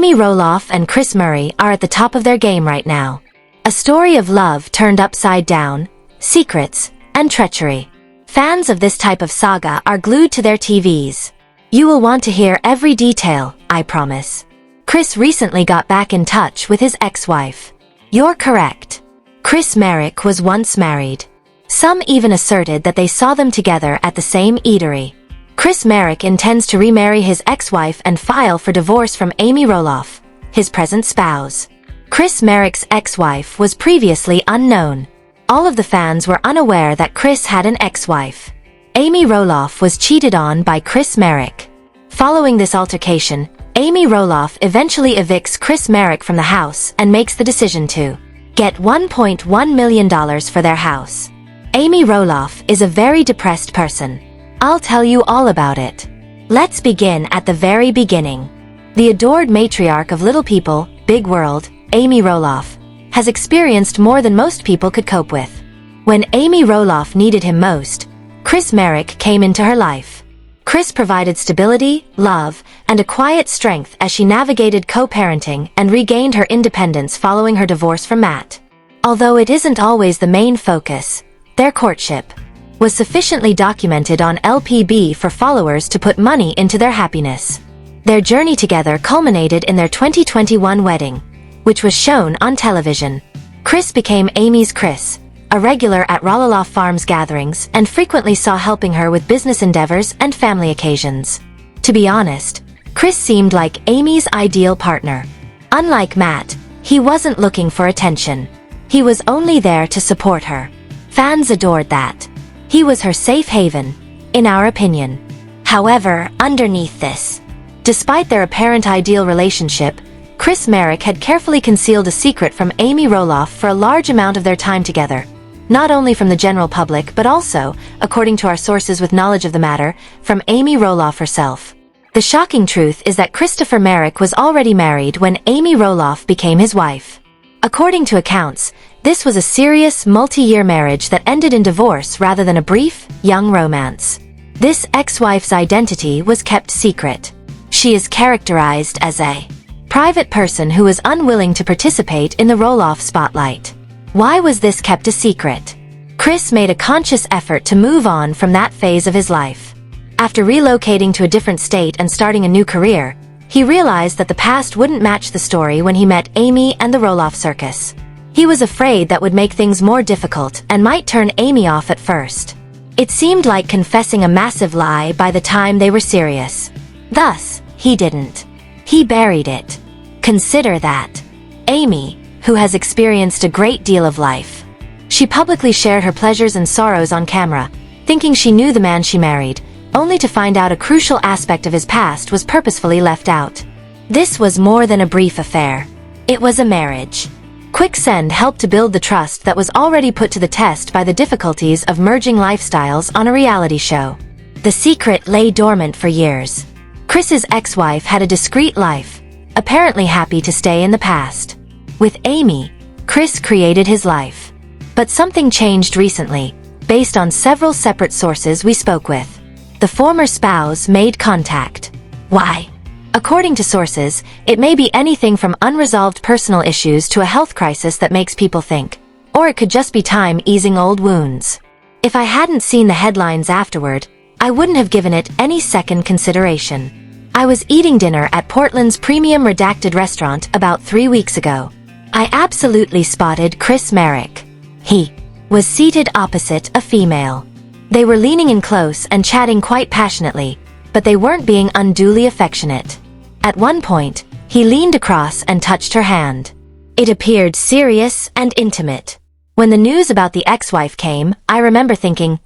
Amy Roloff and Chris Murray are at the top of their game right now. A story of love turned upside down, secrets, and treachery. Fans of this type of saga are glued to their TVs. You will want to hear every detail, I promise. Chris recently got back in touch with his ex-wife. You're correct. Chris Merrick was once married. Some even asserted that they saw them together at the same eatery. Chris Merrick intends to remarry his ex-wife and file for divorce from Amy Roloff, his present spouse. Chris Merrick's ex-wife was previously unknown. All of the fans were unaware that Chris had an ex-wife. Amy Roloff was cheated on by Chris Merrick. Following this altercation, Amy Roloff eventually evicts Chris Merrick from the house and makes the decision to get $1.1 million for their house. Amy Roloff is a very depressed person. I'll tell you all about it. Let's begin at the very beginning. The adored matriarch of Little People, Big World, Amy Roloff, has experienced more than most people could cope with. When Amy Roloff needed him most, Chris Merrick came into her life. Chris provided stability, love, and a quiet strength as she navigated co-parenting and regained her independence following her divorce from Matt. Although it isn't always the main focus, their courtship was sufficiently documented on LPB for followers to put money into their happiness. Their journey together culminated in their 2021 wedding, which was shown on television. Chris became Amy's Chris, a regular at Roloff Farms gatherings and frequently saw helping her with business endeavors and family occasions. To be honest, Chris seemed like Amy's ideal partner. Unlike Matt, he wasn't looking for attention. He was only there to support her. Fans adored that. He was her safe haven, in our opinion. However, underneath this, despite their apparent ideal relationship, Chris Merrick had carefully concealed a secret from Amy Roloff for a large amount of their time together. Not only from the general public but also, according to our sources with knowledge of the matter, from Amy Roloff herself. The shocking truth is that Christopher Merrick was already married when Amy Roloff became his wife. According to accounts, this was a serious, multi-year marriage that ended in divorce rather than a brief, young romance. This ex-wife's identity was kept secret. She is characterized as a private person who was unwilling to participate in the Roloff spotlight. Why was this kept a secret? Chris made a conscious effort to move on from that phase of his life. After relocating to a different state and starting a new career, he realized that the past wouldn't match the story when he met Amy and the Roloff circus. He was afraid that would make things more difficult and might turn Amy off at first. It seemed like confessing a massive lie by the time they were serious. Thus, he didn't. He buried it. Consider that. Amy, who has experienced a great deal of life. She publicly shared her pleasures and sorrows on camera, thinking she knew the man she married, only to find out a crucial aspect of his past was purposefully left out. This was more than a brief affair. It was a marriage. Quicksand helped to build the trust that was already put to the test by the difficulties of merging lifestyles on a reality show. The secret lay dormant for years. Chris's ex-wife had a discreet life, apparently happy to stay in the past. With Amy, Chris created his life. But something changed recently, based on several separate sources we spoke with. The former spouse made contact. Why? According to sources, it may be anything from unresolved personal issues to a health crisis that makes people think. Or it could just be time easing old wounds. If I hadn't seen the headlines afterward, I wouldn't have given it any second consideration. I was eating dinner at Portland's premium redacted restaurant about 3 weeks ago. I absolutely spotted Chris Merrick. He was seated opposite a female. They were leaning in close and chatting quite passionately, but they weren't being unduly affectionate. At one point, he leaned across and touched her hand. It appeared serious and intimate. When the news about the ex-wife came, I remember thinking,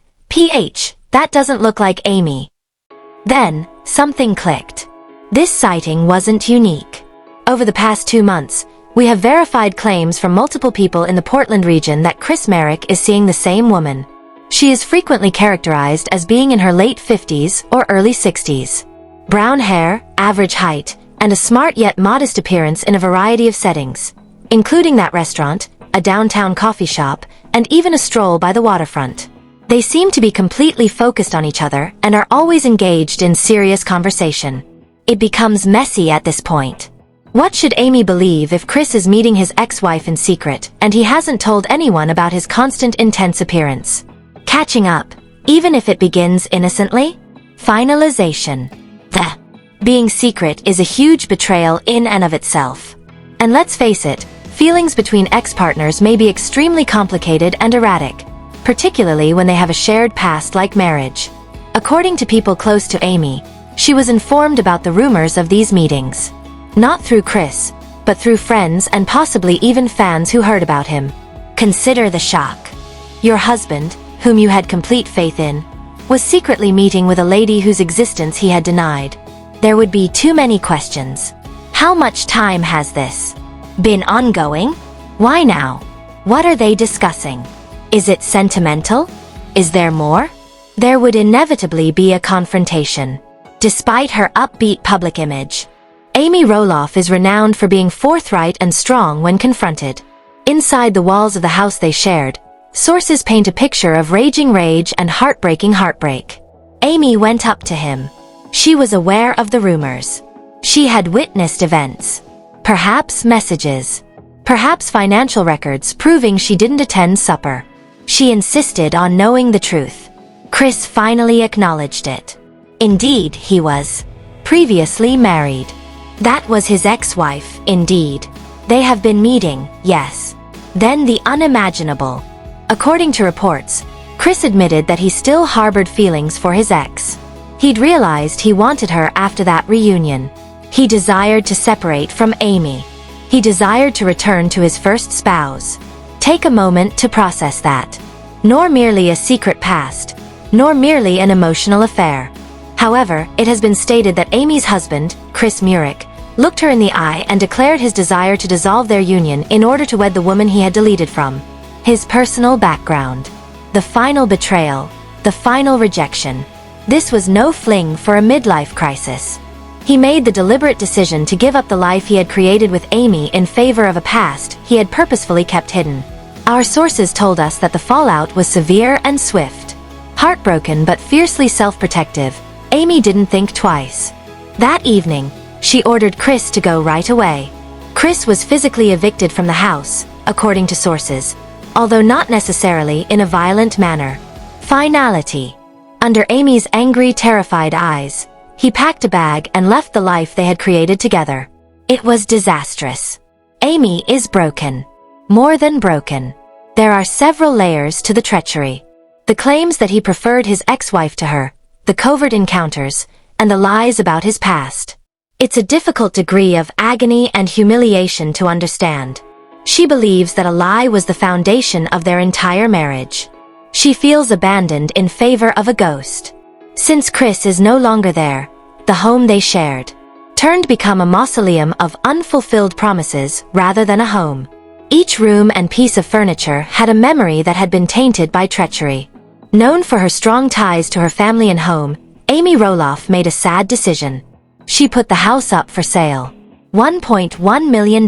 that doesn't look like Amy. Then, something clicked. This sighting wasn't unique. Over the past 2 months, we have verified claims from multiple people in the Portland region that Chris Merrick is seeing the same woman. She is frequently characterized as being in her late 50s or early 60s. Brown hair, average height, and a smart yet modest appearance in a variety of settings, including that restaurant, a downtown coffee shop, and even a stroll by the waterfront. They seem to be completely focused on each other and are always engaged in serious conversation. It becomes messy at this point. What should Amy believe if Chris is meeting his ex-wife in secret and he hasn't told anyone about his constant intense appearance? Catching up, even if it begins innocently? Finalization. Being secret is a huge betrayal in and of itself. And let's face it, feelings between ex-partners may be extremely complicated and erratic, particularly when they have a shared past like marriage. According to people close to Amy, she was informed about the rumors of these meetings. Not through Chris, but through friends and possibly even fans who heard about him. Consider the shock. Your husband, whom you had complete faith in, was secretly meeting with a lady whose existence he had denied. There would be too many questions. How much time has this been ongoing? Why now? What are they discussing? Is it sentimental? Is there more? There would inevitably be a confrontation. Despite her upbeat public image, Amy Roloff is renowned for being forthright and strong when confronted. Inside the walls of the house they shared, sources paint a picture of raging rage and heartbreaking heartbreak. Amy went up to him. She was aware of the rumors. She had witnessed events. Perhaps messages. Perhaps financial records proving she didn't attend supper. She insisted on knowing the truth. Chris finally acknowledged it. Indeed, he was previously married. That was his ex-wife, indeed. They have been meeting, yes. Then the unimaginable. According to reports, Chris admitted that he still harbored feelings for his ex. He'd realized he wanted her after that reunion. He desired to separate from Amy. He desired to return to his first spouse. Take a moment to process that. Nor merely a secret past, nor merely an emotional affair. However, it has been stated that Amy's husband, Chris Murick, looked her in the eye and declared his desire to dissolve their union in order to wed the woman he had deleted from his personal background. The final betrayal, the final rejection. This was no fling for a midlife crisis. He made the deliberate decision to give up the life he had created with Amy in favor of a past he had purposefully kept hidden. Our sources told us that the fallout was severe and swift. Heartbroken but fiercely self-protective, Amy didn't think twice. That evening, she ordered Chris to go right away. Chris was physically evicted from the house, according to sources, although not necessarily in a violent manner. Finality. Under Amy's angry, terrified eyes, he packed a bag and left the life they had created together. It was disastrous. Amy is broken. More than broken. There are several layers to the treachery. The claims that he preferred his ex-wife to her, the covert encounters, and the lies about his past. It's a difficult degree of agony and humiliation to understand. She believes that a lie was the foundation of their entire marriage. She feels abandoned in favor of a ghost. Since Chris is no longer there, the home they shared turned become a mausoleum of unfulfilled promises rather than a home. Each room and piece of furniture had a memory that had been tainted by treachery. Known for her strong ties to her family and home, Amy Roloff made a sad decision. She put the house up for sale. $1.1 million.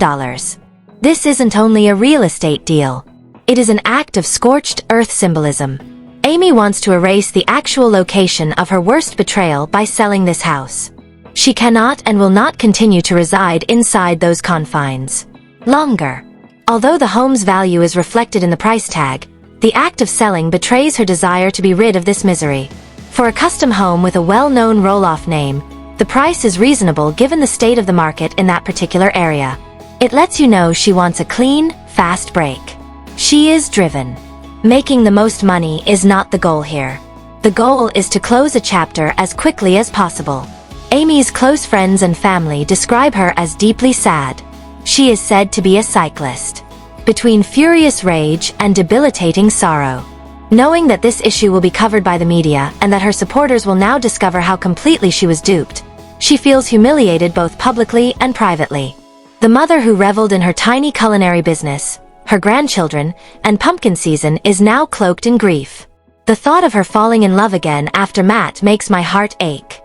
This isn't only a real estate deal. It is an act of scorched earth symbolism. Amy wants to erase the actual location of her worst betrayal by selling this house. She cannot and will not continue to reside inside those confines longer. Although the home's value is reflected in the price tag, the act of selling betrays her desire to be rid of this misery. For a custom home with a well-known Roloff name, the price is reasonable given the state of the market in that particular area. It lets you know she wants a clean, fast break. She is driven. Making the most money is not the goal here. The goal is to close a chapter as quickly as possible. Amy's close friends and family describe her as deeply sad. She is said to be a cyclist between furious rage and debilitating sorrow. Knowing that this issue will be covered by the media and that her supporters will now discover how completely she was duped, she feels humiliated both publicly and privately. The mother who reveled in her tiny culinary business, her grandchildren, and pumpkin season is now cloaked in grief. The thought of her falling in love again after Matt makes my heart ache.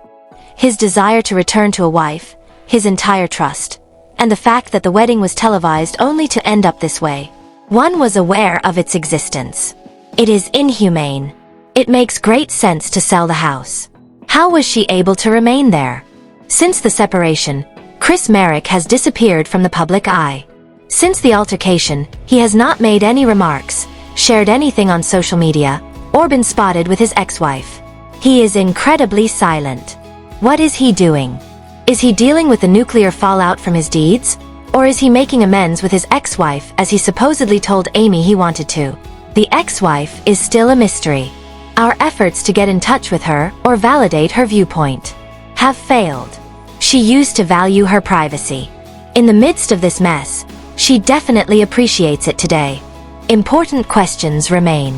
His desire to return to a wife, his entire trust, and the fact that the wedding was televised only to end up this way. One was aware of its existence. It is inhumane. It makes great sense to sell the house. How was she able to remain there? Since the separation, Chris Marek has disappeared from the public eye. Since the altercation, he has not made any remarks, shared anything on social media, or been spotted with his ex-wife. He is incredibly silent. What is he doing? Is he dealing with the nuclear fallout from his deeds? Or is he making amends with his ex-wife as he supposedly told Amy he wanted to? The ex-wife is still a mystery. Our efforts to get in touch with her or validate her viewpoint have failed. She used to value her privacy. In the midst of this mess, she definitely appreciates it today. Important questions remain.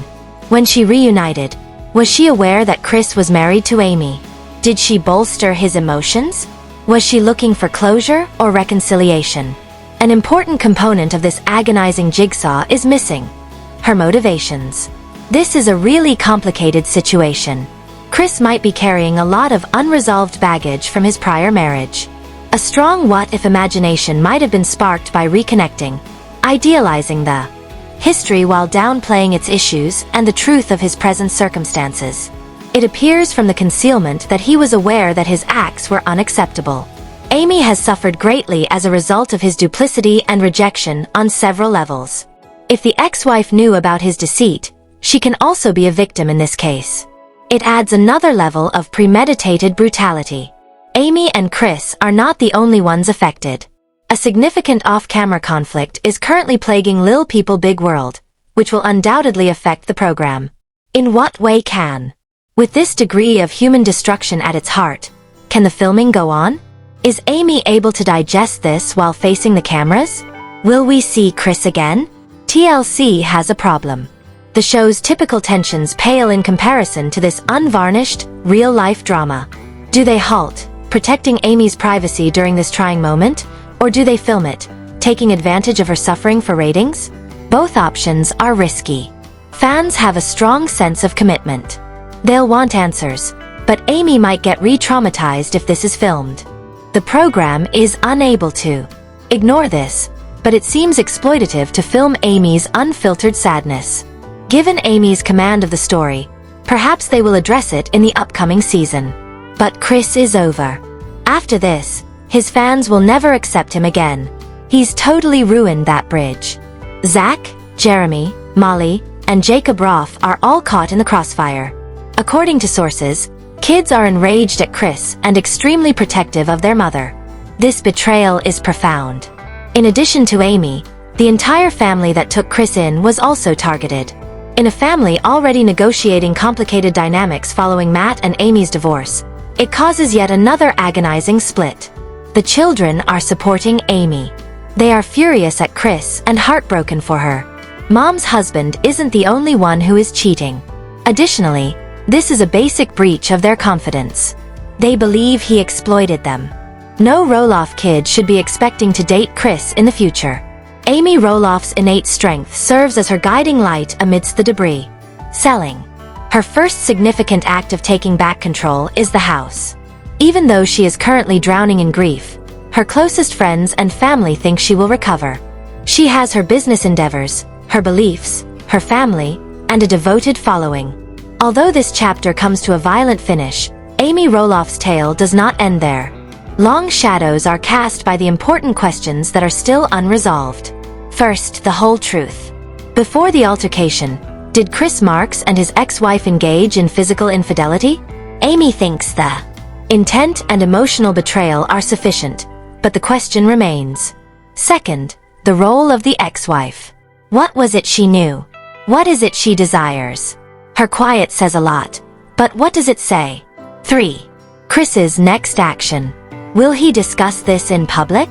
When she reunited, was she aware that Chris was married to Amy? Did she bolster his emotions? Was she looking for closure or reconciliation? An important component of this agonizing jigsaw is missing: her motivations. This is a really complicated situation. Chris might be carrying a lot of unresolved baggage from his prior marriage. A strong what-if imagination might have been sparked by reconnecting, idealizing the history while downplaying its issues and the truth of his present circumstances. It appears from the concealment that he was aware that his acts were unacceptable. Amy has suffered greatly as a result of his duplicity and rejection on several levels. If the ex-wife knew about his deceit, she can also be a victim in this case. It adds another level of premeditated brutality. Amy and Chris are not the only ones affected. A significant off-camera conflict is currently plaguing Lil People Big World, which will undoubtedly affect the program. In what way can? With this degree of human destruction at its heart, can the filming go on? Is Amy able to digest this while facing the cameras? Will we see Chris again? TLC has a problem. The show's typical tensions pale in comparison to this unvarnished, real-life drama. Do they halt, protecting Amy's privacy during this trying moment? Or do they film it, taking advantage of her suffering for ratings? Both options are risky. Fans have a strong sense of commitment. They'll want answers, but Amy might get re-traumatized if this is filmed. The program is unable to ignore this, but it seems exploitative to film Amy's unfiltered sadness. Given Amy's command of the story, perhaps they will address it in the upcoming season. But Chris is over. After this, his fans will never accept him again. He's totally ruined that bridge. Zach, Jeremy, Molly, and Jacob Roloff are all caught in the crossfire. According to sources, kids are enraged at Chris and extremely protective of their mother. This betrayal is profound. In addition to Amy, the entire family that took Chris in was also targeted. In a family already negotiating complicated dynamics following Matt and Amy's divorce, it causes yet another agonizing split. The children are supporting Amy. They are furious at Chris and heartbroken for her. Mom's husband isn't the only one who is cheating. Additionally, this is a basic breach of their confidence. They believe he exploited them. No Roloff kid should be expecting to date Chris in the future. Amy Roloff's innate strength serves as her guiding light amidst the debris. Selling. Her first significant act of taking back control is the house. Even though she is currently drowning in grief, her closest friends and family think she will recover. She has her business endeavors, her beliefs, her family, and a devoted following. Although this chapter comes to a violent finish, Amy Roloff's tale does not end there. Long shadows are cast by the important questions that are still unresolved. First, the whole truth. Before the altercation, did Chris Marks and his ex-wife engage in physical infidelity? Amy thinks the intent and emotional betrayal are sufficient, but the question remains. Second, the role of the ex-wife. What was it she knew? What is it she desires? Her quiet says a lot, but what does it say? 3. Chris's next action. Will he discuss this in public?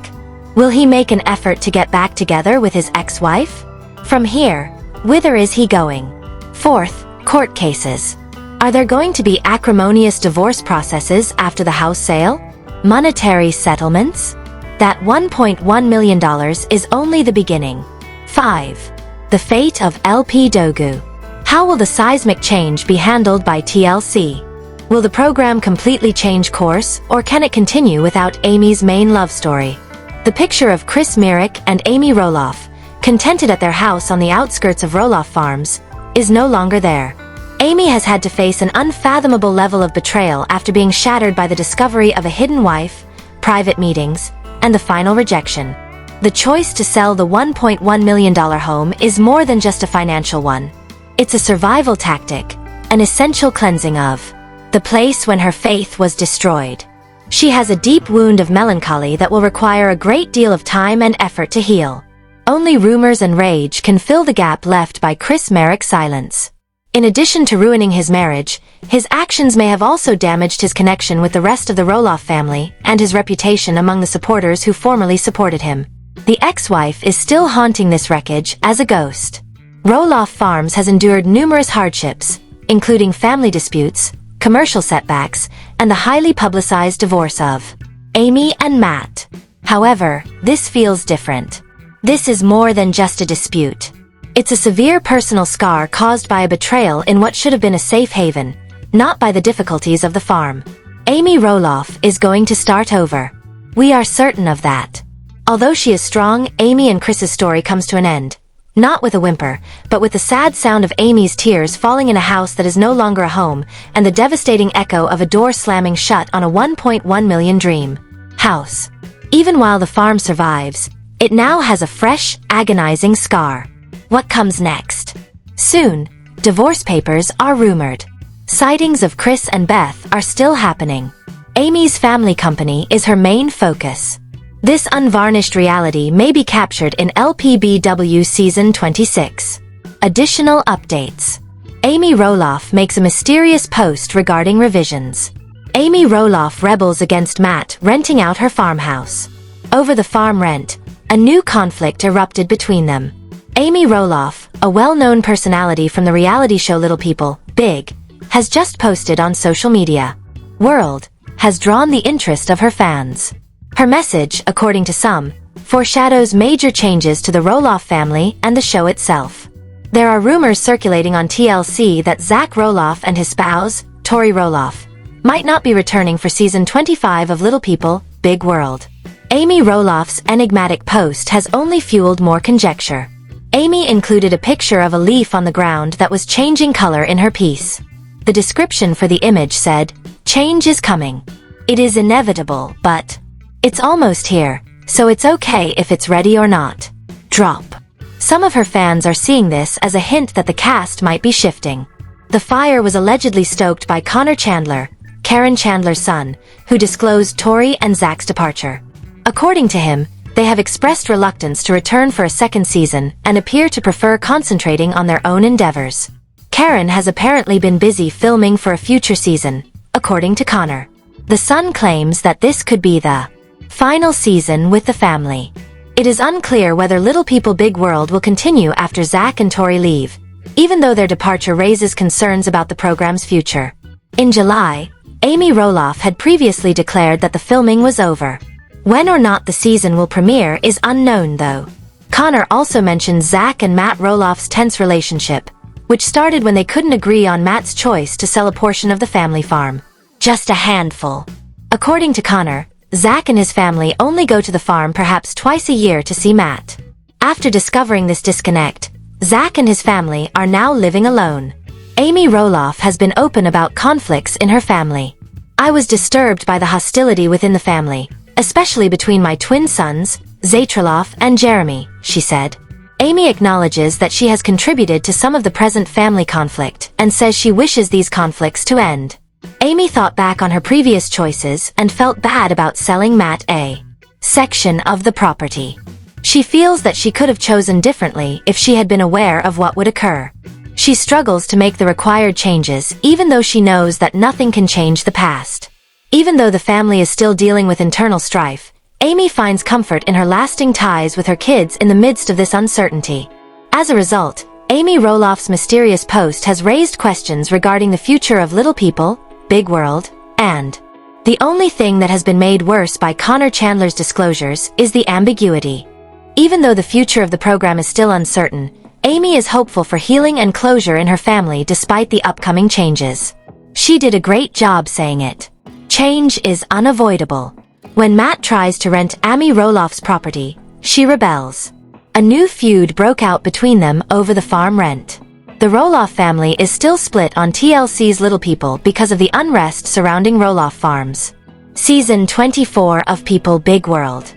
Will he make an effort to get back together with his ex-wife? From here, whither is he going? Fourth, court cases. Are there going to be acrimonious divorce processes after the house sale? Monetary settlements? That $1.1 million is only the beginning. 5. The fate of LPBW. How will the seismic change be handled by TLC? Will the program completely change course, or can it continue without Amy's main love story? The picture of Chris Marek and Amy Roloff, contented at their house on the outskirts of Roloff Farms, is no longer there. Amy has had to face an unfathomable level of betrayal after being shattered by the discovery of a hidden wife, private meetings, and the final rejection. The choice to sell the $1.1 million home is more than just a financial one. It's a survival tactic, an essential cleansing of the place when her faith was destroyed. She has a deep wound of melancholy that will require a great deal of time and effort to heal. Only rumors and rage can fill the gap left by Chris Merrick's silence. In addition to ruining his marriage, his actions may have also damaged his connection with the rest of the Roloff family and his reputation among the supporters who formerly supported him. The ex-wife is still haunting this wreckage as a ghost. Roloff Farms has endured numerous hardships, including family disputes, commercial setbacks, and the highly publicized divorce of Amy and Matt. However, this feels different. This is more than just a dispute. It's a severe personal scar caused by a betrayal in what should have been a safe haven, not by the difficulties of the farm. Amy Roloff is going to start over. We are certain of that. Although she is strong, Amy and Chris's story comes to an end. Not with a whimper, but with the sad sound of Amy's tears falling in a house that is no longer a home, and the devastating echo of a door slamming shut on a $1.1 million dream house. Even while the farm survives, it now has a fresh, agonizing scar. What comes next? Soon, divorce papers are rumored. Sightings of Chris and Beth are still happening. Amy's family company is her main focus. This unvarnished reality may be captured in LPBW Season 26. Additional updates. Amy Roloff makes a mysterious post regarding revisions. Amy Roloff rebels against Matt renting out her farmhouse. Over the farm rent, a new conflict erupted between them. Amy Roloff, a well-known personality from the reality show Little People, Big, has just posted on social media. World has drawn the interest of her fans. Her message, according to some, foreshadows major changes to the Roloff family and the show itself. There are rumors circulating on TLC that Zach Roloff and his spouse, Tori Roloff, might not be returning for season 25 of Little People, Big World. Amy Roloff's enigmatic post has only fueled more conjecture. Amy included a picture of a leaf on the ground that was changing color in her piece. The description for the image said, "Change is coming. It is inevitable, but it's almost here, so it's okay if it's ready or not. Drop." Some of her fans are seeing this as a hint that the cast might be shifting. The fire was allegedly stoked by Connor Chandler, Karen Chandler's son, who disclosed Tori and Zach's departure. According to him, they have expressed reluctance to return for a second season and appear to prefer concentrating on their own endeavors. Karen has apparently been busy filming for a future season, according to Connor. The son claims that this could be the final season with the family. It is unclear whether Little People Big World will continue after Zach and Tori leave, even though their departure raises concerns about the program's future. In July, Amy Roloff had previously declared that the filming was over. When or not the season will premiere is unknown though. Connor also mentioned Zach and Matt Roloff's tense relationship, which started when they couldn't agree on Matt's choice to sell a portion of the family farm. Just a handful. According to Connor, Zach and his family only go to the farm perhaps twice a year to see Matt. After discovering this disconnect, Zach and his family are now living alone. Amy Roloff has been open about conflicts in her family. "I was disturbed by the hostility within the family, especially between my twin sons, Zach Roloff and Jeremy," she said. Amy acknowledges that she has contributed to some of the present family conflict and says she wishes these conflicts to end. Amy thought back on her previous choices and felt bad about selling Matt a section of the property. She feels that she could have chosen differently if she had been aware of what would occur. She struggles to make the required changes even though she knows that nothing can change the past. Even though the family is still dealing with internal strife, Amy finds comfort in her lasting ties with her kids in the midst of this uncertainty. As a result, Amy Roloff's mysterious post has raised questions regarding the future of Little People, Big World, and the only thing that has been made worse by Connor Chandler's disclosures is the ambiguity. Even though the future of the program is still uncertain, Amy is hopeful for healing and closure in her family despite the upcoming changes. She did a great job saying it. Change is unavoidable. When Matt tries to rent Amy Roloff's property, she rebels. A new feud broke out between them over the farm rent. The Roloff family is still split on TLC's Little People because of the unrest surrounding Roloff Farms. Season 24 of People Big World.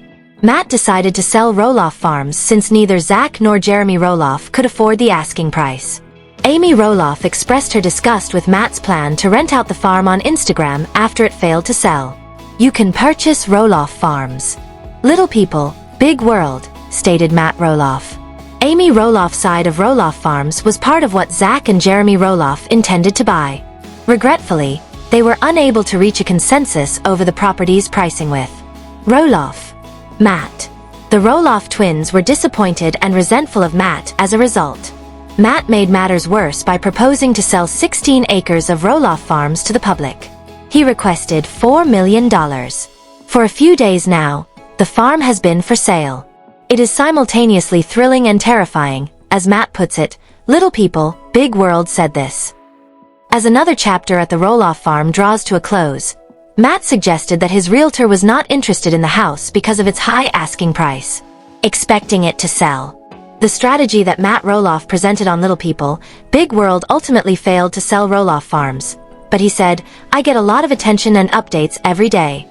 Matt decided to sell Roloff Farms since neither Zach nor Jeremy Roloff could afford the asking price. Amy Roloff expressed her disgust with Matt's plan to rent out the farm on Instagram after it failed to sell. "You can purchase Roloff Farms. Little people, big world," stated Matt Roloff. Amy Roloff's side of Roloff Farms was part of what Zach and Jeremy Roloff intended to buy. Regretfully, they were unable to reach a consensus over the property's pricing with Roloff. Matt. The Roloff twins were disappointed and resentful of Matt as a result. Matt made matters worse by proposing to sell 16 acres of Roloff Farms to the public. He requested $4 million. For a few days now, the farm has been for sale. It is simultaneously thrilling and terrifying, as Matt puts it. "Little people, big world," said this. As another chapter at the Roloff farm draws to a close, Matt suggested that his realtor was not interested in the house because of its high asking price, expecting it to sell. The strategy that Matt Roloff presented on Little People, Big World ultimately failed to sell Roloff Farms, but he said, "I get a lot of attention and updates every day."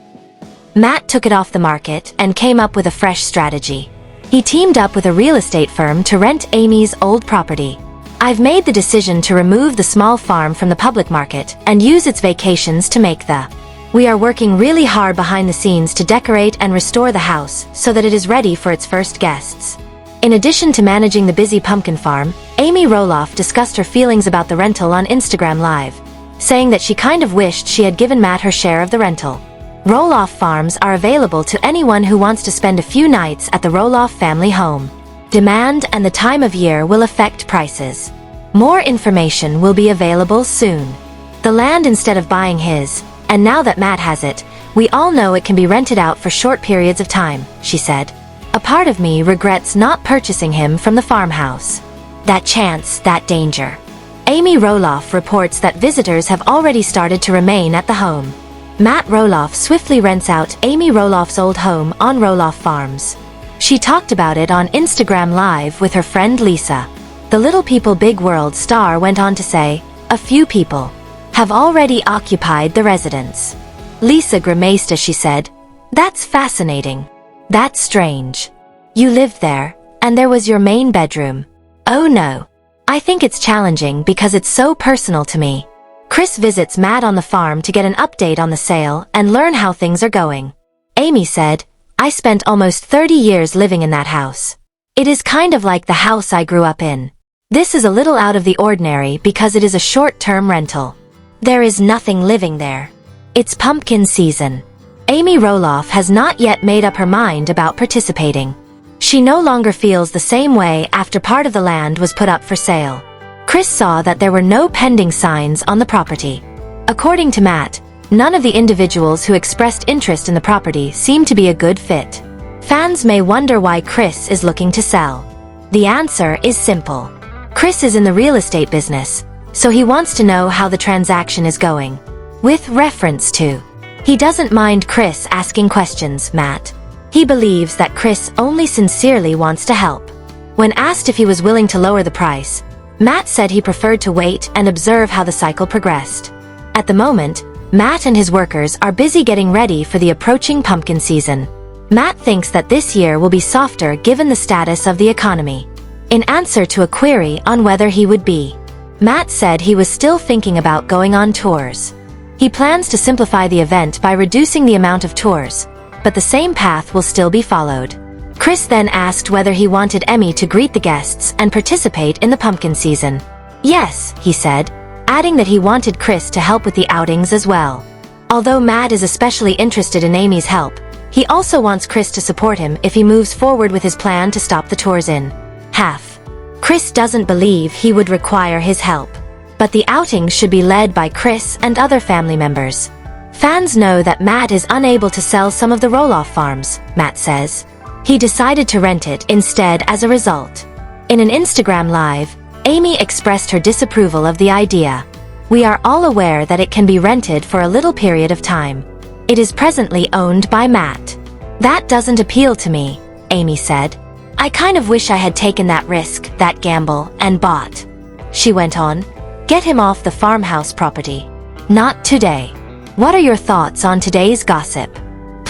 Matt took it off the market and came up with a fresh strategy. He teamed up with a real estate firm to rent Amy's old property. "I've made the decision to remove the small farm from the public market and use its vacations to make the. We are working really hard behind the scenes to decorate and restore the house so that it is ready for its first guests." In addition to managing the busy pumpkin farm, Amy Roloff discussed her feelings about the rental on Instagram Live, saying that she kind of wished she had given Matt her share of the rental. Roloff Farms are available to anyone who wants to spend a few nights at the Roloff family home. Demand and the time of year will affect prices. More information will be available soon. The land instead of buying his, and now that Matt has it, we all know it can be rented out for short periods of time, she said. "A part of me regrets not purchasing him from the farmhouse. That chance, that danger." Amy Roloff reports that visitors have already started to remain at the home. Matt Roloff swiftly rents out Amy Roloff's old home on Roloff Farms. She talked about it on Instagram Live with her friend Lisa. The Little People Big World star went on to say, "A few people have already occupied the residence." Lisa grimaced as she said, "That's fascinating. That's strange. You lived there, and there was your main bedroom." "Oh no. I think it's challenging because it's so personal to me." Chris visits Matt on the farm to get an update on the sale and learn how things are going. Amy said, "I spent almost 30 years living in that house. It is kind of like the house I grew up in. This is a little out of the ordinary because it is a short-term rental. There is nothing living there. It's pumpkin season." Amy Roloff has not yet made up her mind about participating. She no longer feels the same way after part of the land was put up for sale. Chris saw that there were no pending signs on the property. According to Matt, none of the individuals who expressed interest in the property seemed to be a good fit. Fans may wonder why Chris is looking to sell. The answer is simple. Chris is in the real estate business, so he wants to know how the transaction is going. With reference to, he doesn't mind Chris asking questions, Matt. He believes that Chris only sincerely wants to help. When asked if he was willing to lower the price, Matt said he preferred to wait and observe how the cycle progressed. At the moment, Matt and his workers are busy getting ready for the approaching pumpkin season. Matt thinks that this year will be softer given the status of the economy. In answer to a query on whether he would be, Matt said he was still thinking about going on tours. He plans to simplify the event by reducing the amount of tours, but the same path will still be followed. Chris then asked whether he wanted Emmy to greet the guests and participate in the pumpkin season. Yes, he said, adding that he wanted Chris to help with the outings as well. Although Matt is especially interested in Amy's help, he also wants Chris to support him if he moves forward with his plan to stop the tours in half. Chris doesn't believe he would require his help, but the outings should be led by Chris and other family members. Fans know that Matt is unable to sell some of the Roloff Farms, Matt says. He decided to rent it instead as a result. In an Instagram Live, Amy expressed her disapproval of the idea. "We are all aware that it can be rented for a little period of time. It is presently owned by Matt. That doesn't appeal to me," Amy said. "I kind of wish I had taken that risk, that gamble, and bought." She went on, "Get him off the farmhouse property. Not today." What are your thoughts on today's gossip?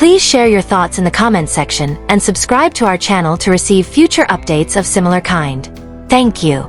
Please share your thoughts in the comments section and subscribe to our channel to receive future updates of similar kind. Thank you.